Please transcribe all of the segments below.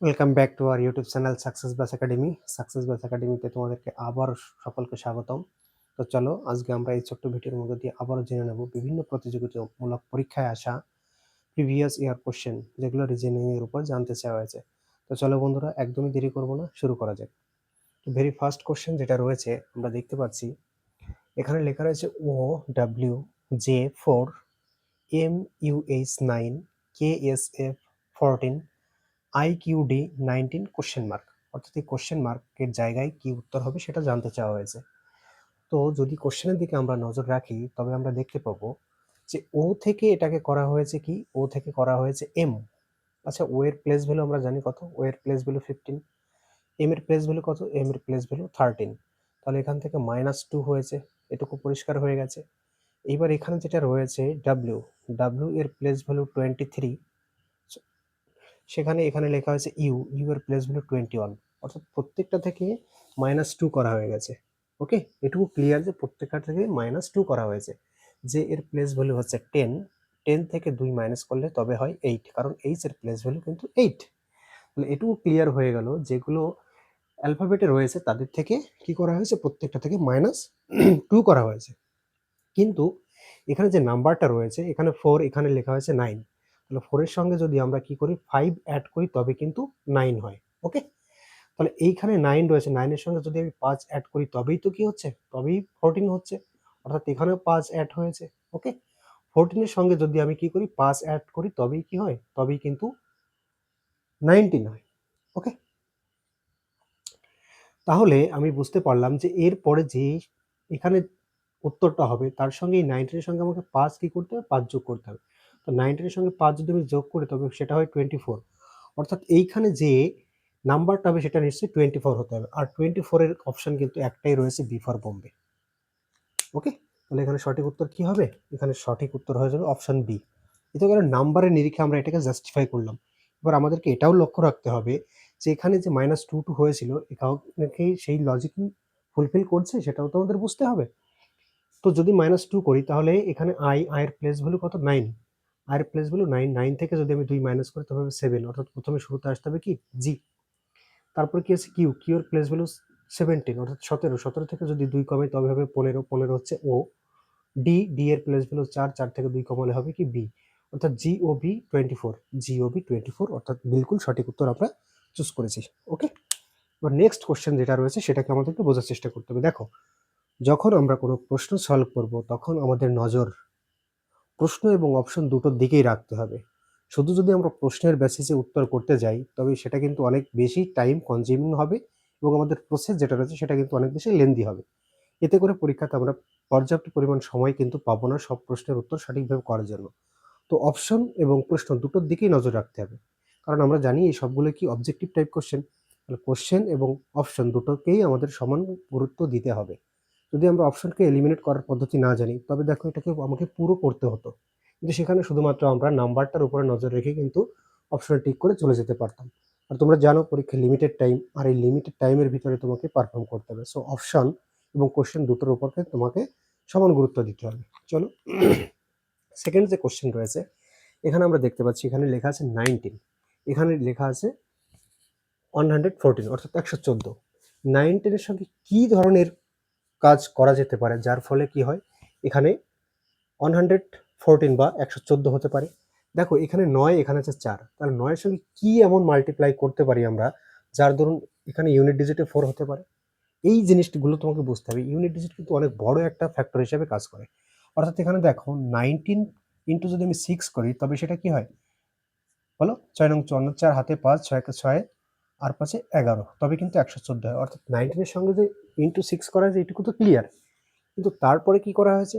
Welcome back to our YouTube channel success ব্যাস academy. Success ব্যাস একাডেমিতে তোমাদেরকে আবার সকলকে স্বাগতম। তো চলো আজকে আমরা এই ছোট্ট ভিডিওর মধ্যে দিয়ে আবারও জেনে নেব বিভিন্ন প্রতিযোগিতামূলক পরীক্ষায় আসা প্রিভিয়াস ইয়ার কোশ্চেন, যেগুলো রিজনিং এর উপর জানতে চাওয়া হয়েছে। তো চলো বন্ধুরা, একদমই দেরি করবো না, শুরু করা যাক। তো ভেরি ফার্স্ট কোশ্চেন যেটা রয়েছে আমরা দেখতে পাচ্ছি, এখানে লেখা রয়েছে OWJ4 MUH9 KSF14 IQD19 question mark. অর্থাৎ এই কোশ্চেন মার্কের জায়গায় কি উত্তর হবে সেটা জানতে চাওয়া হয়েছে। তো যদি কোশ্চেনের দিকে আমরা নজর রাখি তবে আমরা দেখতে পাবো যে ও থেকে এটাকে করা হয়েছে কি, ও থেকে করা হয়েছে এম। আচ্ছা, ও এর প্লেস ভ্যালু আমরা জানি কত, ও এর প্লেস ভ্যালু 15। এম এর প্লেস ভ্যালু কত, এম এর প্লেস ভ্যালু 13। তাহলে এখান থেকে -2 হয়েছে, এটুকু পরিষ্কার হয়ে গেছে। এইবার এখানে যেটা রয়েছে ডাব্লিউ, ডাব্লিউ এর প্লেস ভ্যালু 23, সেখানে এখানে লেখা হয়েছে ইউ, ইউ এর প্লেস ভ্যালু 21। অর্থাৎ প্রত্যেকটা থেকে -2 করা হয়ে গেছে। ওকে, এটুকু ক্লিয়ার যে প্রত্যেকটা থেকে -2 করা হয়েছে। যে এর প্লেস ভ্যালু হচ্ছে 10, 10 থেকে 2 মাইনাস করলে তবে হয় 8, কারণ এইচ এর প্লেস ভ্যালু কিন্তু 8। তাহলে এটুকু ক্লিয়ার হয়ে গেল, যেগুলো অ্যালফাবেটে রয়েছে তাদের থেকে কি করা হয়েছে, প্রত্যেকটা থেকে -2 করা হয়েছে। কিন্তু এখানে যে নাম্বারটা রয়েছে, এখানে 4, এখানে লেখা হয়েছে 9। তাহলে 4 এর সঙ্গে যদি আমরা কি করি 5 অ্যাড করি তবে কিন্তু 9 হয়। ওকে, তাহলে এইখানে 9 রয়েছে, 9 এর সঙ্গে যদি আমি 5 অ্যাড করি তবেই তো কি হচ্ছে, তবেই 14 হচ্ছে। অর্থাৎ এখানেও 5 অ্যাড হয়েছে। ওকে, 14 এর সঙ্গে যদি আমি কি করি 5 অ্যাড করি তবেই কি হয়, তবেই কিন্তু 19 হয়। ওকে, তাহলে আমি বুঝতে পারলাম যে এর পরে যে এখানে উত্তরটা হবে তার সঙ্গে এই 19 এর সঙ্গে আমাকে 5 কি করতে হবে, 5 যোগ করতে হবে। তো 19 এর সঙ্গে 5 যদি আমি যোগ করি তবে সেটা হয় 24। অর্থাৎ এইখানে যে নাম্বারটা হবে সেটা নিশ্চয়ই 24 হতে হবে। আর 24 এর অপশন কিন্তু একটাই রয়েছে, বি ফর বোম্বে। ওকে, তাহলে এখানে সঠিক উত্তর কি হবে, এখানে সঠিক উত্তর হয়ে যাবে অপশন বি। এতে করে নাম্বারের নিরিখে আমরা এটাকে জাস্টিফাই করলাম। এবার আমাদেরকে এটাও লক্ষ্য রাখতে হবে যে এখানে যে -2 হয়েছিল এখানে কি সেই লজিক ফুলফিল করছে, সেটাও তো আমাদের বুঝতে হবে। তো যদি -2 করি তাহলে এখানে এর প্লেস ভ্যালু কত, 9। এর প্লেস ভ্যালু 9, 9 থেকে যদি আমি 2 মাইনাস করি তবে হবে 7। অর্থাৎ প্রথমে শুরুতে আসতে হবে কি, জি। তারপর কি আছে কিউ, কিউ এর প্লেস ভ্যালু 17, অর্থাৎ 17, 17 থেকে যদি 2 কমে তবে হবে 15, 15 হচ্ছে ও। ডি, ডি এর প্লেস ভ্যালু 4, 4 থেকে 2 কমালে হবে কি, বি। অর্থাৎ জিওবি 24, জিওবি 24, অর্থাৎ বিলকুল সঠিক উত্তর আমরা চুজ করেছি। ওকে, এবার নেক্সট কোশ্চেন যেটা রয়েছে সেটাকে আমাদেরকে বোঝার চেষ্টা করতে হবে। দেখো, যখন আমরা কোনো প্রশ্ন সলভ করব তখন আমাদের নজর প্রশ্ন এবং অপশন দুটোর দিকেই রাখতে হবে। শুধু যদি আমরা প্রশ্নের বেসিসে উত্তর করতে যাই তবে সেটা কিন্তু অনেক বেশি টাইম কনজিউমিং হবে এবং আমাদের প্রসেস যেটা রয়েছে সেটা কিন্তু অনেক বেশি লেন্দি হবে। এতে করে পরীক্ষাতে আমরা পর্যাপ্ত পরিমাণ সময় কিন্তু পাবো না সব প্রশ্নের উত্তর সঠিকভাবে করার জন্য। তো অপশন এবং প্রশ্ন দুটোর দিকেই নজর রাখতে হবে, কারণ আমরা জানি এই সবগুলো কি অবজেক্টিভ টাইপ কোশ্চেন। তাহলে কোশ্চেন এবং অপশন দুটোকেই আমাদের সমান গুরুত্ব দিতে হবে। যদি আমরা অপশনকে এলিমিনেট করার পদ্ধতি না জানি তবে দেখো এটাকে আমাকে পুরো পড়তে হতো, কিন্তু সেখানে শুধুমাত্র আমরা নাম্বারটার উপরে নজর রেখে কিন্তু অপশনে টিক করে চলে যেতে পারতাম। আর তোমরা জানো পরীক্ষা লিমিটেড টাইম, আর এই লিমিটেড টাইমের ভিতরে তোমাকে পারফর্ম করতে হবে। সো অপশন এবং কোশ্চেন দুটোর উপরকে তোমাকে সমান গুরুত্ব দিতে হবে। চলো সেকেন্ড যে কোশ্চেন রয়েছে, এখানে আমরা দেখতে পাচ্ছি এখানে লেখা আছে 19, এখানে লেখা আছে 114, অর্থাৎ 114। 19 এর সঙ্গে কি ধরনের কাজ করা যেতে পারে যার ফলে কি হয়, এখানে 114 বা 114 হতে পারে। দেখো এখানে 9, এখানে আছে 4, তাহলে 9 এর সঙ্গে কি এমন মাল্টিপ্লাই করতে পারি আমরা যার ধরুন এখানে ইউনিট ডিজিটে 4 হতে পারে। এই জিনিসগুলো তোমাকে বুঝতে হবে। ইউনিট ডিজিট কিন্তু অনেক বড় একটা ফ্যাক্টর হিসেবে কাজ করে। অর্থাৎ এখানে দেখো 19 ইন্টু যদি আমি 6 করি তবে সেটা কি হয় বলো, 6 নং 54, 4 হাতে 5, 6 কে 6 আর 5 11, তবে কিন্তু 114 হয়। অর্থাৎ 19 এর সঙ্গে যে ইন্টু 6 করা যায় এটুকু তো ক্লিয়ার, কিন্তু তারপরে কি করা হয়েছে,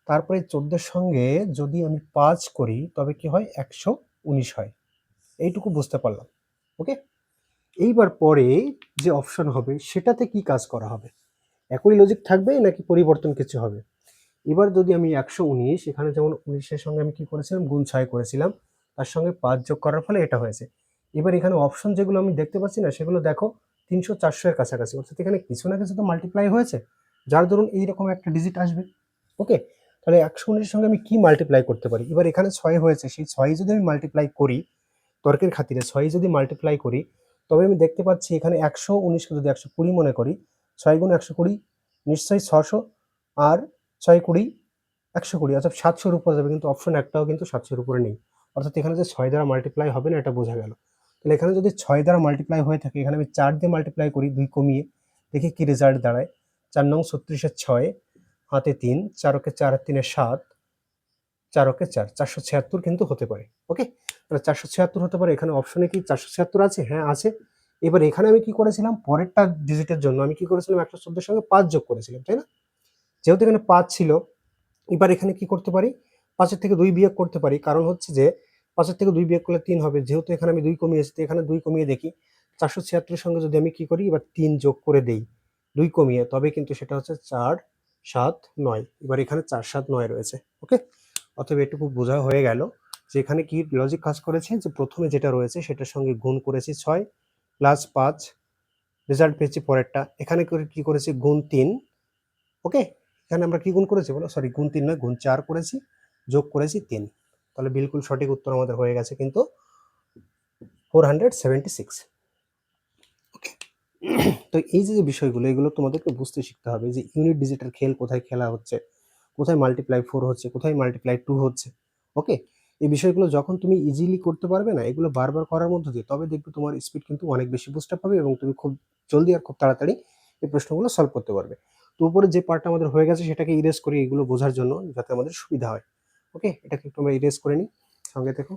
তারপরে 14 এর সঙ্গে যদি আমি 5 করি তবে কি হয়, 119 হয়। এইটুকু বুঝতে পারলাম। ওকে, এইবার পরে যে অপশন হবে সেটাতে কি কাজ করা হবে, একই লজিক থাকবে নাকি পরিবর্তন কিছু হবে। এবার যদি আমি 119, এখানে যেমন 19 এর সঙ্গে আমি কি করেছিলাম, গুণ 6 করেছিলাম, তার সঙ্গে 5 যোগ করার ফলে এটা হয়েছে। এবার এখানে অপশন যেগুলো আমি দেখতে পাচ্ছি না সেগুলো দেখো 300, 400 এর কাছাকাছি, অর্থাৎ এখানে কিছু না কিছু তো মাল্টিপ্লাই হয়েছে যার ধরুন এইরকম একটা ডিজিট আসবে। ওকে, তাহলে 119 এর সঙ্গে আমি কি মাল্টিপ্লাই করতে পারি, এবার এখানে 6 হয়েছে, সেই 6 যদি আমি মাল্টিপ্লাই করি তর্কের খাতিরে 6 যদি মাল্টিপ্লাই করি তবে আমি দেখতে পাচ্ছি এখানে 119কে যদি 120 মনে করি, 6 গুণ 120 নিশ্চয়ই 600, আর 6 20 120, অর্থাৎ 700-র উপরে যাবে, কিন্তু অপশন একটাও কিন্তু 700-র উপরে নেই। অর্থাৎ এখানে যে 6 দ্বারা মাল্টিপ্লাই হবে না, এটা বোঝা গেল। তাহলে এখানে যদি 6 দ্বারা মাল্টিপ্লাই হয়ে থাকে, এখানে আমি 4 দিয়ে মাল্টিপ্লাই করি, 2 কমিয়ে দেখি কি রেজাল্ট দাঁড়ায়। 4 নং 36-এর 6, হাতে 3, 4 কে 4 আর 3 এর 7, 4 কে 4, 476 কিন্তু হতে পারে। ওকে, তাহলে 476 হতে পারে। এখানে অপশনে কি 476 আছে? হ্যাঁ আছে। এবার এখানে আমি কি করেছিলাম, পরেরটা ডিজিটের জন্য আমি কি করেছিলাম, 114-এর সঙ্গে 5 যোগ করেছিলাম, তাই না? যেহেতু এখানে 5 ছিল, এবার এখানে কি করতে পারি, 5-এর থেকে 2 বিয়োগ করতে পারি। কারণ হচ্ছে যে 5-এর থেকে 2 বিয়োগ করলে 3 হবে। যেহেতু এখানে আমি 2 কমিয়েছি, তো এখানে 2 কমিয়ে দেখি 476-এর সঙ্গে যদি আমি কি করি, এবার 3 যোগ করে দেই 2 কমিয়ে, তবে কিন্তু সেটা হচ্ছে 4 7 9। এবার এখানে 4 7 9 রয়েছে। ওকে, অতএব এটুকু বোঝা হয়ে গেল যে এখানে কি লজিক কাজ করেছে, যে প্রথমে যেটা রয়েছে সেটার সঙ্গে গুণ করেছি 6 প্লাস 5, রেজাল্ট পেয়েছি পরেরটা। এখানে করে কি করেছি, গুণ 3। ওকে, এখানে আমরা কি গুণ করেছি বলো, সরি গুণ 3 নয়, গুণ 4 করেছি, যোগ করেছি 3। তাহলে বিলকুল সঠিক উত্তর আমাদের হয়ে গেছে কিন্তু 476। ওকে, তো এই যে বিষয়গুলো, এগুলো তোমাদেরকে বুঝতে শিখতে হবে যে ইউনিট ডিজিটের খেল কোথায় খেলা হচ্ছে, কোথায় মাল্টিপ্লাই 4 হচ্ছে, কোথায় মাল্টিপ্লাই 2 হচ্ছে। ওকে, এই বিষয়গুলো যখন তুমি ইজিলি করতে পারবে না, এগুলো বারবার করার মধ্য দিয়ে, তবে দেখবে তোমার স্পিড কিন্তু অনেক বেশি বুস্ট আপ হবে এবং তুমি খুব জলদি আর খুব তাড়াতাড়ি এই প্রশ্নগুলো সলভ করতে পারবে। তো উপরে যে পার্টটা আমাদের হয়ে গেছে সেটাকে ইরেজ করি, এগুলো বোঝার জন্য, যাতে আমাদের সুবিধা হয়। ওকে, এটাকে একটু আমরা ইরেজ করে নিই, সঙ্গে দেখো।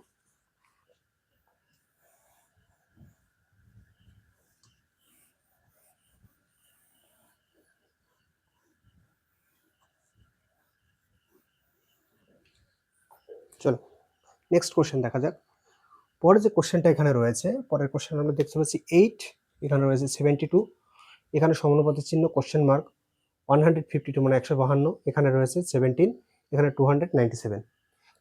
চলো নেক্সট কোশ্চেন দেখা যাক। পরে যে কোশ্চেনটা এখানে রয়েছে, পরের কোশ্চেন আমরা দেখতে পাচ্ছি 8, এখানে রয়েছে 72, এখানে সমানুপাতিক চিহ্ন কোশ্চেন মার্ক, 152 মানে 152, এখানে রয়েছে 17, এখানে 297।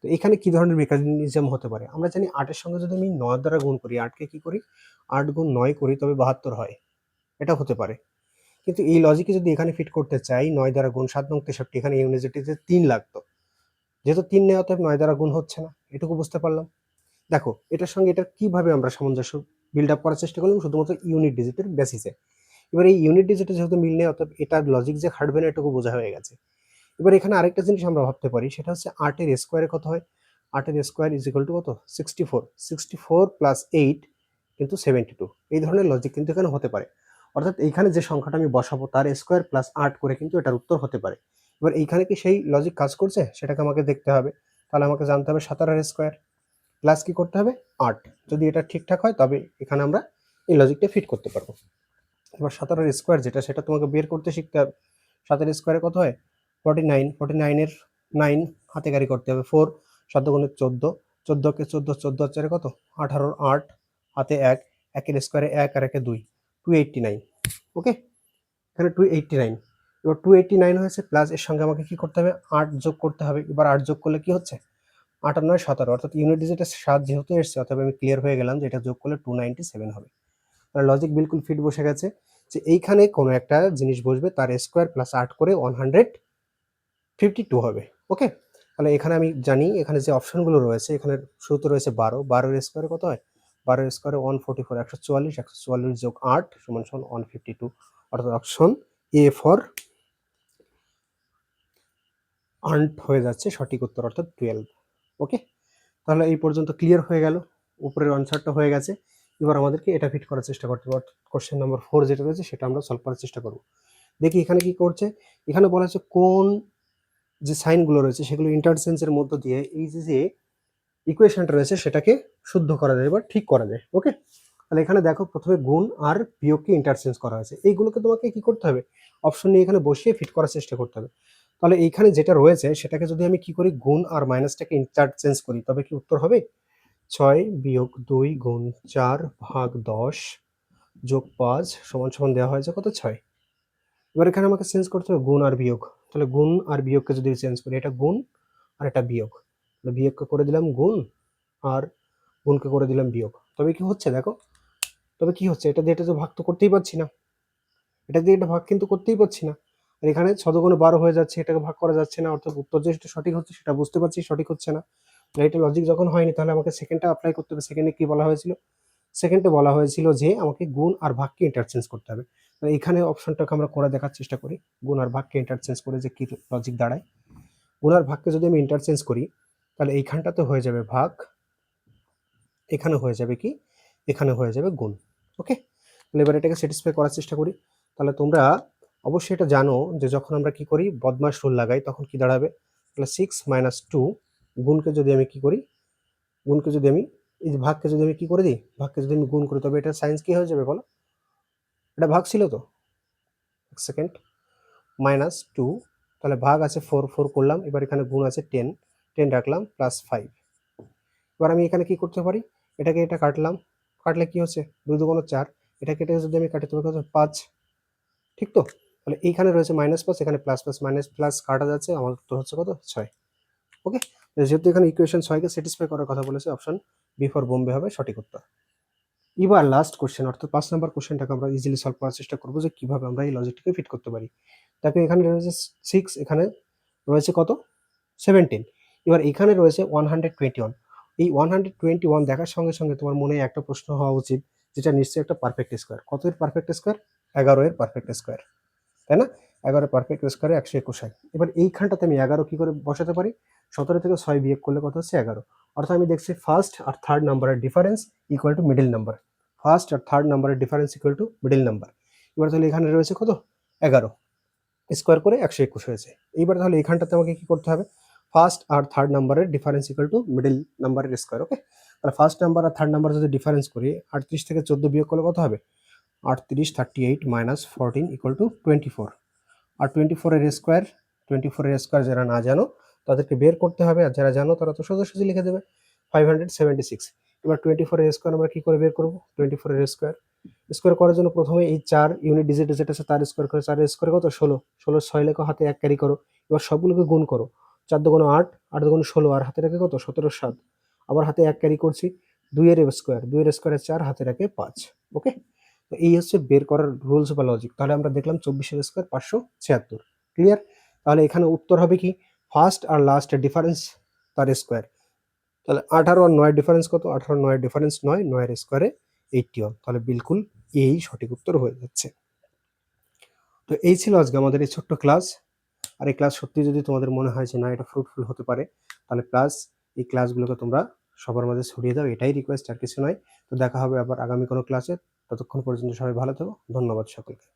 তো এখানে কি ধরনের মেকানিজম হতে পারে? আমরা জানি 8-এর সঙ্গে যদি আমি 9 দ্বারা গুণ করি, 8কে কি করি, 8 গুণ 9 করি, তবে 72 হয়। এটা হতে পারে। কিন্তু এই লজিকে যদি এখানে ফিট করতে চাই, 9 দ্বারা গুণ 7 নং 63, এখানে ইউনিটিতে 3 লাগতো। যেহেতু 3 নেই, অতএব 9 দ্বারা গুণ হচ্ছে না। এটুকু বুঝতে পারলাম। দেখো এটার সঙ্গে এটা কিভাবে আমরা সামঞ্জস্য বিল্ড আপ করার চেষ্টা করলাম, শুধুমাত্র ইউনিট ডিজিটের বেসিসে। এবার এই ইউনিট ডিজিটে যেহেতু মিল নেই, অর্থাৎ এটার লজিক যে খাটবে না, এটুকু বোঝা হয়ে গেছে। এবার এখানে আরেকটা জিনিস আমরা ভাবতে পারি, সেটা হচ্ছে 8-এর স্কোয়ারে কত হয়। 8-এর স্কোয়ার ইজ ইকুয়াল টু কত, 64। 64 প্লাস 8 কিন্তু 72। এই ধরনের লজিক কিন্তু এখানে হতে পারে। অর্থাৎ এইখানে যে সংখ্যাটা আমি বসাবো, তার স্কোয়ার প্লাস 8 করে কিন্তু এটার উত্তর হতে পারে। এবার এইখানে কি সেই লজিক কাজ করছে, সেটাকে আমাকে দেখতে হবে। তাহলে আমাকে জানতে হবে 17-এর স্কোয়ার প্লাস কি করতে হবে, 8। যদি এটা ঠিকঠাক হয়, তবে এখানে আমরা এই লজিকটা ফিট করতে পারবো। এবার 17-এর স্কোয়ার যেটা, সেটা তোমাকে বের করতে শিখতে হবে। 7-এর স্কোয়ারে কত হয়, 49। 49-এর 9 হাতে গাড়ি করতে হবে, 4, 7 গুণে 14, 14কে 14, 14 4 কত, 18, 8 হাতে 1, 1-এর স্কোয়ারে 1 আর 1-এ 2, 289। ওকে, এখানে 289। এবার 289 হয়েছে, প্লাস এর সঙ্গে আমাকে কি করতে হবে, 8 যোগ করতে হবে। এবার 8 যোগ করলে কি হচ্ছে, 8 আর 9 17, অর্থাৎ ইউনিট ডিজিটের 7 যেহেতু এসছে, অতএব আমি ক্লিয়ার হয়ে গেলাম যে এটা যোগ করলে 297 হবে। লজিক বিলকুল ফিট বসে গেছে যে এইখানে কোনো একটা জিনিস বসবে, তার স্কোয়ার প্লাস 8 করে 152 হবে। ওকে, তাহলে এখানে আমি জানি, এখানে যে অপশনগুলো রয়েছে, এখানে শুরুতে রয়েছে 12, 12-এর স্কোয়ারে কত হয়, 12-এর স্কোয়ারে 144, 144, 144 যোগ 8 সমান 152, অর্থাৎ অপশন এ ফর আর্নড হয়ে যাচ্ছে সঠিক উত্তর, অর্থাৎ 12। ওকে, তাহলে এই পর্যন্ত ক্লিয়ার হয়ে গেল, উপরের আনসারটা হয়ে গেছে। এবার আমাদেরকে এটা ফিট করার চেষ্টা করতে হবে, কোশ্চেন নাম্বার 4 যেটা রয়েছে সেটা আমরা সলভ করার চেষ্টা করব। দেখি এখানে কি করছে। এখানে বলা হচ্ছে কোন যে সাইনগুলো রয়েছে সেগুলো ইন্টারচেঞ্জের মধ্য দিয়ে এই যে ইকুয়েশনটা রয়েছে সেটাকে শুদ্ধ করা যায় বা ঠিক করা যায়। ওকে, তাহলে এখানে দেখো প্রথমে গুণ আর বিয়োগকে ইন্টারচেঞ্জ করা হয়েছে, এইগুলোকে তোমাকে কি করতে হবে, অপশন নিয়ে এখানে বসিয়ে ফিট করার চেষ্টা করতে হবে। তাহলে এইখানে যেটা রয়েছে সেটাকে যদি আমি কি করি, গুণ আর মাইনাসটাকে ইন্টারচেঞ্জ করি, তবে কি উত্তর হবে, 6 বিয়োগ 2 গুণ 4 ভাগ 10 যোগ 5 সমান সমান দেওয়া হয়েছে কত, 6। এবার এখানে আমাকে চেঞ্জ করতে হবে গুণ আর বিয়োগ। তাহলে গুণ আর বিয়োগকে যদি চেঞ্জ করি, এটা গুণ আর এটা বিয়োগ, তাহলে বিয়োগকে করে দিলাম গুণ আর গুণকে করে দিলাম বিয়োগ, তবে কি হচ্ছে দেখো, তবে কি হচ্ছে, এটা দিয়ে এটা তো ভাগ তো করতেই পারছি না, এটা দিয়ে এটা ভাগ কিন্তু করতেই পারছি না। আর এখানে 6 দুগুণে 12 হয়ে যাচ্ছে, এটাকে ভাগ করা যাচ্ছে না, অর্থাৎ উত্তর যে সঠিক হচ্ছে সেটা বুঝতে পারছি সঠিক হচ্ছে না। এটা লজিক যখন হয়নি, তাহলে আমাকে সেকেন্ডটা অ্যাপ্লাই করতে হবে। সেকেন্ডে কি বলা হয়েছিল, সেকেন্ডে বলা হয়েছিল যে আমাকে গুণ আর ভাগকে ইন্টারচেঞ্জ করতে হবে। তো এখানে অপশনটাকে আমরা করে দেখার চেষ্টা করি, গুণ আর ভাগকে ইন্টারচেঞ্জ করে যে কি লজিক দাঁড়ায়। গুণ আর ভাগকে যদি আমি ইন্টারচেঞ্জ করি তাহলে এইখানটাতে হয়ে যাবে ভাগ, এখানে হয়ে যাবে কি, এখানে হয়ে যাবে গুণ। ওকে, তাহলে এবার এটাকে স্যাটিসফাই করার চেষ্টা করি। তাহলে তোমরা অবশ্যই এটা জানো যে যখন আমরা কি করি বদমাশ রুল লাগাই তখন কি দাঁড়াবে, তাহলে 6 - 2 গুণকে যদি আমি কি করি, গুণকে যদি আমি এই যে ভাগকে যদি আমি কি করে দিই, ভাগকে যদি আমি গুণ করি তবে এটা সাইন্স কি হয়ে যাবে বলো, এটা ভাগ ছিল তো, এক সেকেন্ড, -2, তাহলে ভাগ আছে 4, 4 করলাম, এবার এখানে গুণ আছে 10, 10 রাখলাম +5। এবার আমি এখানে কি করতে পারি, এটাকে এটা কাটলাম, কাটলে কি হচ্ছে 2 দুগুণ 4, এটা কেটে যদি আমি কাটি তবে কত 5, ঠিক তো। তাহলে এইখানে রয়েছে -5, এখানে প্লাস প্লাস মাইনাস প্লাস কাটা যাচ্ছে, আমার উত্তর হচ্ছে কত 6। ওকে, যেহেতু এখানে ইকুয়েশন 6কে স্যাটিসফাই করার কথা বলেছে, অপশন বি ফর বোম্বে হবে সঠিক উত্তর। এবার লাস্ট কোশ্চেন অর্থাৎ 5 নম্বর কোশ্চেনটাকে আমরা ইজিলি সলভ করার চেষ্টা করবো যে কিভাবে আমরা এই লজিকটাকে ফিট করতে পারি। দেখো এখানে রয়েছে 6, এখানে রয়েছে কত 17, এবার এখানে রয়েছে 121। এই 121 দেখার সঙ্গে সঙ্গে তোমার মনে একটা প্রশ্ন হওয়া উচিত, যেটা নিশ্চয়ই একটা পারফেক্ট স্কোয়ার। কত এর পারফেক্ট স্কোয়ার, 11 এর পারফেক্ট স্কোয়ার, তাই না? 11 পারফেক্ট স্কোয়ারে 121 হয়। এবার এইখানটাতে আমি 11 কি করে বসাতে পারি, 17 থেকে 6 বিয়োগ করলে কত হচ্ছে 11, অর্থাৎ আমি দেখছি ফার্স্ট আর থার্ড নাম্বারের difference equal to middle number, first আর থার্ড নাম্বারের difference equal to middle number. এবার তাহলে এখানে রয়েছে কত 11 স্কোয়ার করে 121 হয়েছে। এইবার তাহলে এখানটাতে আমাকে কি করতে হবে, ফার্স্ট আর থার্ড নাম্বারের ডিফারেন্স ইকুয়াল টু মিডল নাম্বারের স্কোয়ার। ওকে, তাহলে ফার্স্ট নাম্বার আর থার্ড নাম্বার যদি ডিফারেন্স করি, 38 থেকে 14 বিয়োগ করলে কত হবে, 38 38 - 14 ইকুয়াল টু 24। আর 24 এর স্কোয়ার, 24 এর স্কোয়ার যারা না জানো তাদেরকে বের করতে হবে, আর যারা জানো তারা তো সোজাসুজি লিখে দেবে 576। এবার 24 এর স্কোয়ার আমরা কি করে বের করবো, 24 এর স্কোয়ার স্কোয়ার করার জন্য প্রথমে এই 4 ইউনিট ডিজিট যেটা আছে তার স্কোয়ার করে, 4 এর স্কোয়ার কত 16, 16 6 লেখো, হাতে 1 ক্যারি করো, এবার সবগুলোকে গুণ করো, 4 দুগুণ 8, 8 দুগুণ 16, আর হাতে রাখে কত 17 7, আবার হাতে 1 ক্যারি করছি, 2 এর স্কোয়ার, 2 এর স্কোয়ারে 4, হাতে রাখে 5। ওকে, তো এই হচ্ছে বের করার রুলস বা লজিক। তাহলে আমরা দেখলাম 24 এর স্কোয়ার 576, ক্লিয়ার। তাহলে এখানে উত্তর হবে কি, ফার্স্ট আর লাস্টের ডিফারেন্স তার স্কোয়ার। তাহলে 18 আর 9 ডিফারেন্স কত, 18 9 ডিফারেন্স 9, 9 এর স্কোয়ারে 81, তাহলে বিলকুল এই সঠিক উত্তর হয়ে যাচ্ছে। তো এই ছিল আজকে আমাদের এই ছোট্ট ক্লাস। আর এই ক্লাস সত্যি যদি তোমাদের মনে হয় যে না এটা ফ্রুটফুল হতে পারে, তাহলে প্লাস এই ক্লাসগুলোকে তোমরা সবার মাঝে ছড়িয়ে দাও, এটাই রিকোয়েস্ট, আর কিছু নয়। তো দেখা হবে আবার আগামী কোনো ক্লাসে, ততক্ষণ পর্যন্ত সবাই ভালো থেকো, ধন্যবাদ সকলকে।